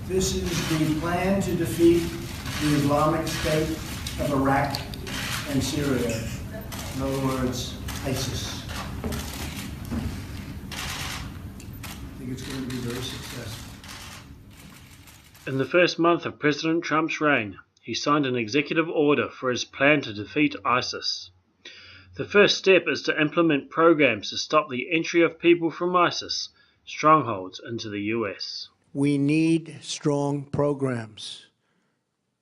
This is the plan to defeat the Islamic State of Iraq and Syria. In other words, ISIS. I think it's going to be very successful. In the first month of President Trump's reign, he signed an executive order for his plan to defeat ISIS. The first step is to implement programs to stop the entry of people from ISIS strongholds into the U.S. We need strong programs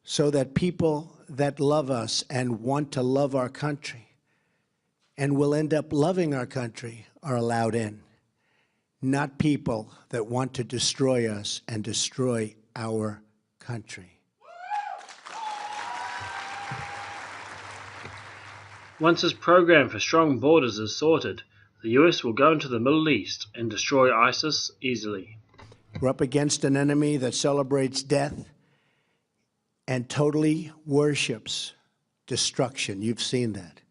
so that people that love us and want to love our country and will end up loving our country are allowed in, not people that want to destroy us and destroy our country. Once his program for strong borders is sorted, the US will go into the Middle East and destroy ISIS easily. We're up against an enemy that celebrates death and totally worships destruction. You've seen that.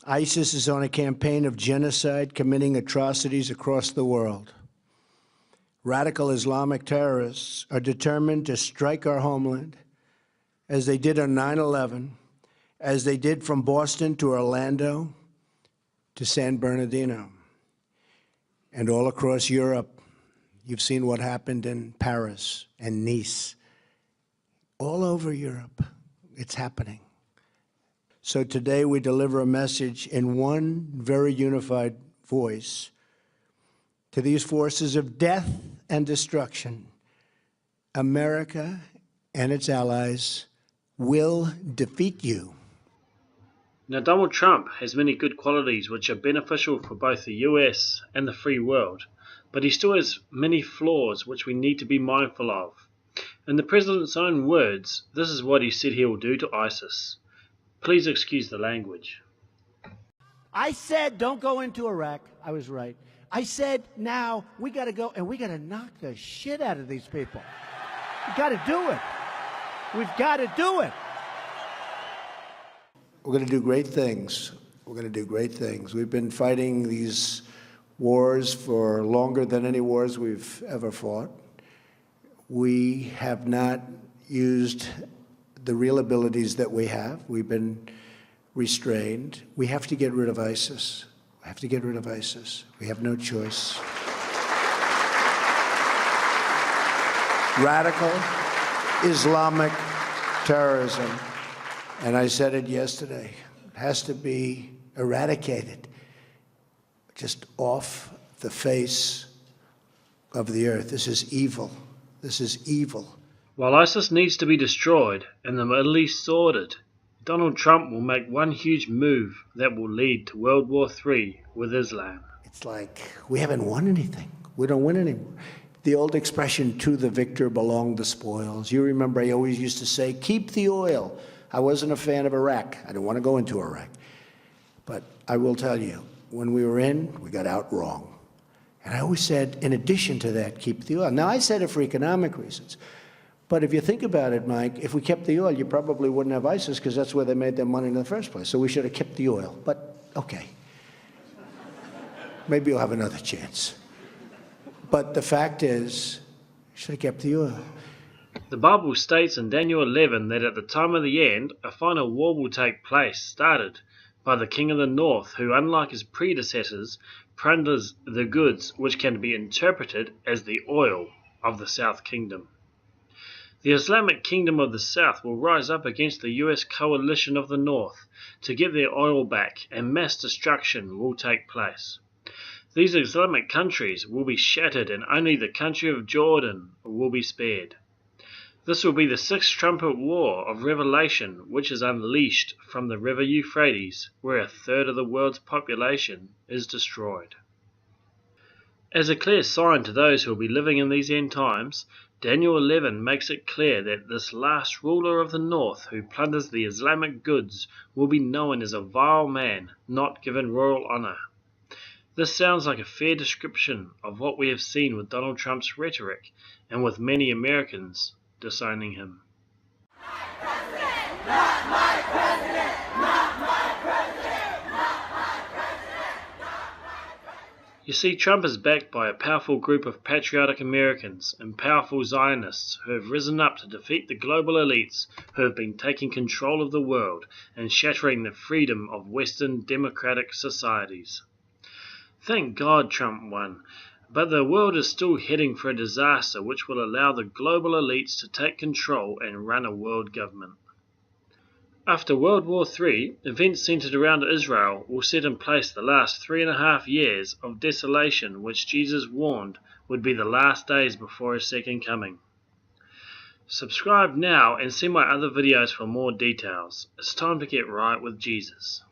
ISIS is on a campaign of genocide, committing atrocities across the world. Radical Islamic terrorists are determined to strike our homeland, as they did on 9/11, as they did from Boston to Orlando to San Bernardino. And all across Europe, you've seen what happened in Paris and Nice. All over Europe, it's happening. So today we deliver a message in one very unified voice to these forces of death and destruction. America and its allies will defeat you. Now, Donald Trump has many good qualities which are beneficial for both the US and the free world, but he still has many flaws which we need to be mindful of. In the president's own words, this is what he said he will do to ISIS. Please excuse the language. I said don't go into Iraq. I was right. I said now we got to go and we got to knock the shit out of these people. We got to do it. We've got to do it. We're going to do great things. We're going to do great things. We've been fighting these wars for longer than any wars we've ever fought. We have not used the real abilities that we have. We've been restrained. We have to get rid of ISIS. We have to get rid of ISIS. We have no choice. Radical Islamic terrorism, and I said it yesterday, has to be eradicated, just off the face of the earth. This is evil. This is evil. While ISIS needs to be destroyed and the Middle East sorted, Donald Trump will make one huge move that will lead to World War III with Islam. It's like we haven't won anything. We don't win anymore. The old expression, to the victor belong the spoils. You remember I always used to say, keep the oil. I wasn't a fan of Iraq. I didn't want to go into Iraq. But I will tell you, when we were in, we got out wrong. And I always said, in addition to that, keep the oil. Now, I said it for economic reasons. But if you think about it, Mike, if we kept the oil, you probably wouldn't have ISIS because that's where they made their money in the first place. So we should have kept the oil. But, okay. Maybe you'll have another chance. But the fact is, you should have kept the oil. The Bible states in Daniel 11 that at the time of the end, a final war will take place, started by the king of the north, who, unlike his predecessors, plunders the goods which can be interpreted as the oil of the South Kingdom. The Islamic Kingdom of the South will rise up against the US coalition of the North to get their oil back, and mass destruction will take place. These Islamic countries will be shattered, and only the country of Jordan will be spared. This will be the sixth trumpet war of revelation, which is unleashed from the river Euphrates, where a third of the world's population is destroyed. As a clear sign to those who will be living in these end times, Daniel 11 makes it clear that this last ruler of the north who plunders the Islamic goods will be known as a vile man, not given royal honor. This sounds like a fair description of what we have seen with Donald Trump's rhetoric and with many Americans disowning him. Not my president! Not my president! Not my president! Not my president! You see, Trump is backed by a powerful group of patriotic Americans and powerful Zionists who have risen up to defeat the global elites who have been taking control of the world and shattering the freedom of Western democratic societies. Thank God Trump won, but the world is still heading for a disaster which will allow the global elites to take control and run a world government. After World War III, events centered around Israel will set in place the last 3.5 years of desolation which Jesus warned would be the last days before his second coming. Subscribe now and see my other videos for more details. It's time to get right with Jesus.